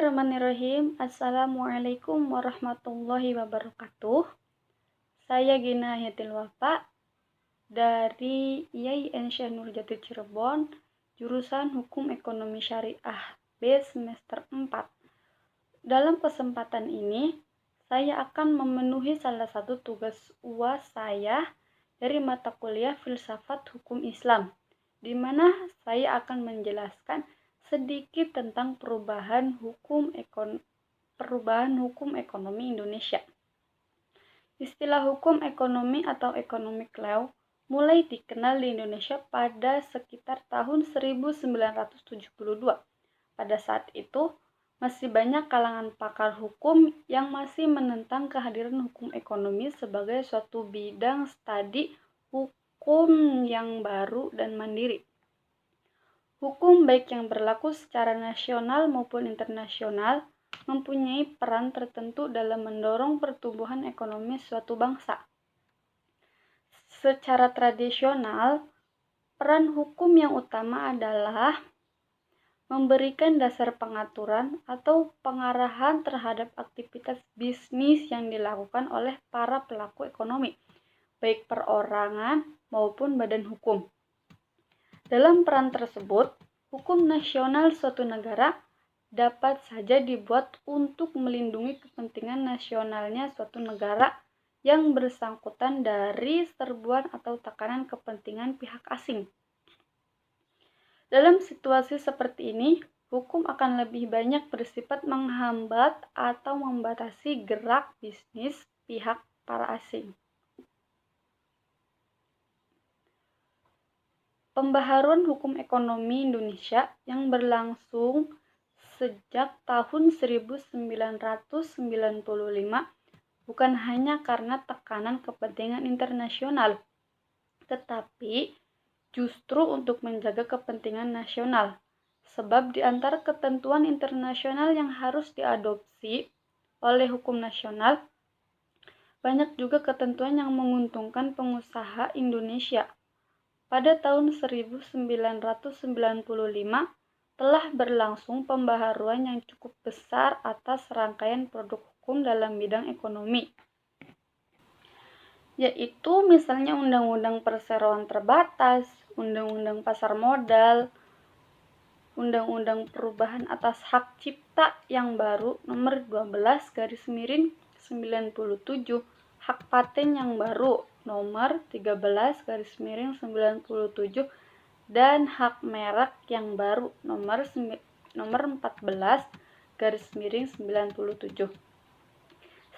Bismillahirrahmanirrahim. Assalamualaikum warahmatullahi wabarakatuh. Saya Gina Hayatil Wafa dari IAIN Syekh Nurjati Cirebon, jurusan Hukum Ekonomi Syariah B semester 4. Dalam kesempatan ini, saya akan memenuhi salah satu tugas UAS saya dari mata kuliah Filsafat Hukum Islam, di mana saya akan menjelaskan sedikit tentang perubahan hukum ekonomi Indonesia. Istilah hukum ekonomi atau economic law mulai dikenal di Indonesia pada sekitar tahun 1972. Pada saat itu, masih banyak kalangan pakar hukum yang masih menentang kehadiran hukum ekonomi sebagai suatu bidang studi hukum yang baru dan mandiri. Hukum baik yang berlaku secara nasional maupun internasional mempunyai peran tertentu dalam mendorong pertumbuhan ekonomi suatu bangsa. Secara tradisional, peran hukum yang utama adalah memberikan dasar pengaturan atau pengarahan terhadap aktivitas bisnis yang dilakukan oleh para pelaku ekonomi, baik perorangan maupun badan hukum. Dalam peran tersebut, hukum nasional suatu negara dapat saja dibuat untuk melindungi kepentingan nasionalnya suatu negara yang bersangkutan dari serbuan atau tekanan kepentingan pihak asing. Dalam situasi seperti ini, hukum akan lebih banyak bersifat menghambat atau membatasi gerak bisnis pihak para asing. Pembaharuan hukum ekonomi Indonesia yang berlangsung sejak tahun 1995 bukan hanya karena tekanan kepentingan internasional, tetapi justru untuk menjaga kepentingan nasional. Sebab di antara ketentuan internasional yang harus diadopsi oleh hukum nasional, banyak juga ketentuan yang menguntungkan pengusaha Indonesia. Pada tahun 1995 telah berlangsung pembaharuan yang cukup besar atas rangkaian produk hukum dalam bidang ekonomi, yaitu misalnya Undang-Undang Perseroan Terbatas, Undang-Undang Pasar Modal, Undang-Undang Perubahan atas Hak Cipta yang baru nomor 12/97, Hak Paten yang baru nomor 13/97 dan hak merek yang baru nomor 14/97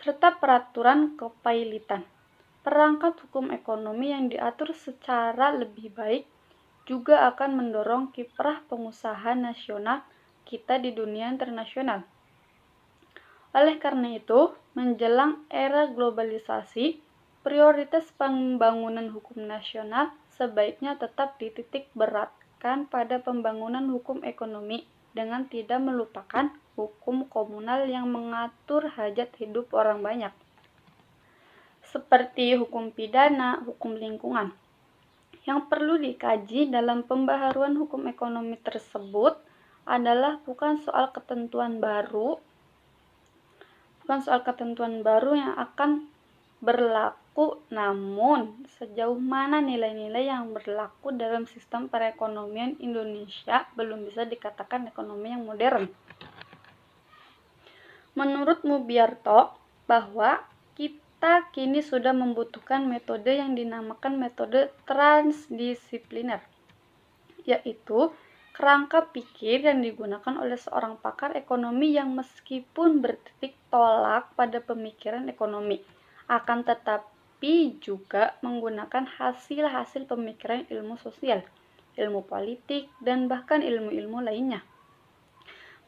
serta peraturan kepailitan. Perangkat hukum ekonomi yang diatur secara lebih baik juga akan mendorong kiprah pengusaha nasional kita di dunia internasional. Oleh karena itu, menjelang era globalisasi, prioritas pembangunan hukum nasional sebaiknya tetap dititik beratkan pada pembangunan hukum ekonomi dengan tidak melupakan hukum komunal yang mengatur hajat hidup orang banyak, seperti hukum pidana, hukum lingkungan. Yang perlu dikaji dalam pembaharuan hukum ekonomi tersebut adalah bukan soal ketentuan baru yang akan berlaku, namun sejauh mana nilai-nilai yang berlaku dalam sistem perekonomian Indonesia belum bisa dikatakan ekonomi yang modern. Menurut Mubiarto, bahwa kita kini sudah membutuhkan metode yang dinamakan metode transdisipliner, yaitu kerangka pikir yang digunakan oleh seorang pakar ekonomi yang meskipun bertitik tolak pada pemikiran ekonomi, akan tetapi juga menggunakan hasil-hasil pemikiran ilmu sosial, ilmu politik, dan bahkan ilmu-ilmu lainnya,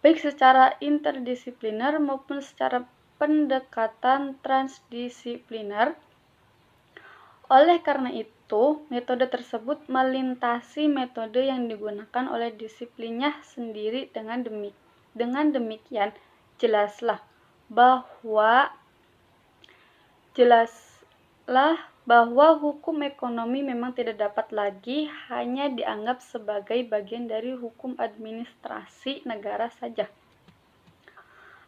baik secara interdisipliner maupun secara pendekatan transdisipliner. Oleh karena itu, metode tersebut melintasi metode yang digunakan oleh disiplinnya sendiri. Dengan demikian, jelaslah bahwa hukum ekonomi memang tidak dapat lagi hanya dianggap sebagai bagian dari hukum administrasi negara saja.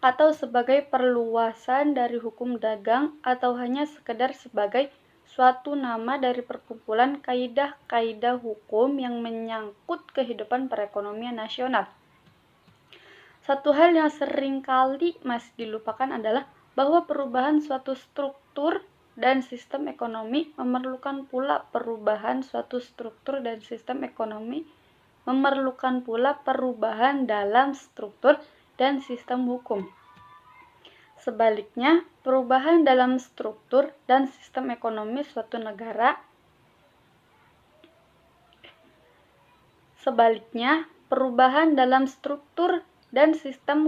atau sebagai perluasan dari hukum dagang atau hanya sekedar sebagai suatu nama dari perkumpulan kaidah-kaidah hukum yang menyangkut kehidupan perekonomian nasional. Satu hal yang seringkali masih dilupakan adalah bahwa perubahan suatu struktur dan sistem ekonomi memerlukan pula perubahan dalam struktur dan sistem hukum. Sebaliknya, perubahan dalam struktur dan sistem ekonomi suatu negara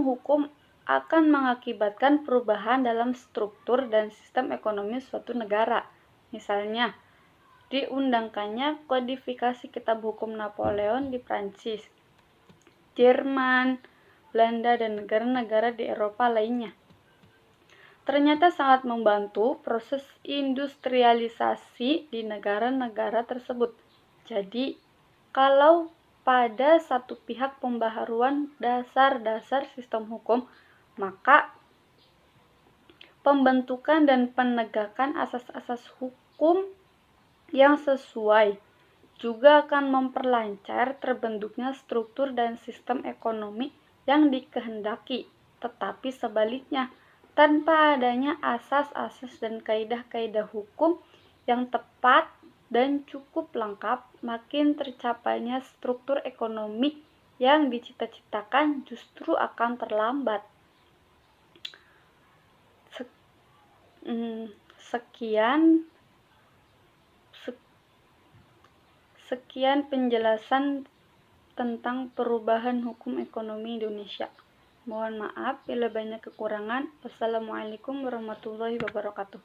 hukum akan mengakibatkan perubahan dalam struktur dan sistem ekonomi suatu negara. Misalnya, diundangkannya kodifikasi kitab hukum Napoleon di Prancis, Jerman, Belanda, dan negara-negara di Eropa lainnya. Ternyata sangat membantu proses industrialisasi di negara-negara tersebut. Jadi, kalau pada satu pihak pembaharuan dasar-dasar sistem hukum, maka pembentukan dan penegakan asas-asas hukum yang sesuai juga akan memperlancar terbentuknya struktur dan sistem ekonomi yang dikehendaki. Tetapi sebaliknya, tanpa adanya asas-asas dan kaidah-kaidah hukum yang tepat dan cukup lengkap, makin tercapainya struktur ekonomi yang dicita-citakan justru akan terlambat. Sekian penjelasan tentang perubahan hukum ekonomi Indonesia. Mohon maaf bila banyak kekurangan. Wassalamualaikum warahmatullahi wabarakatuh.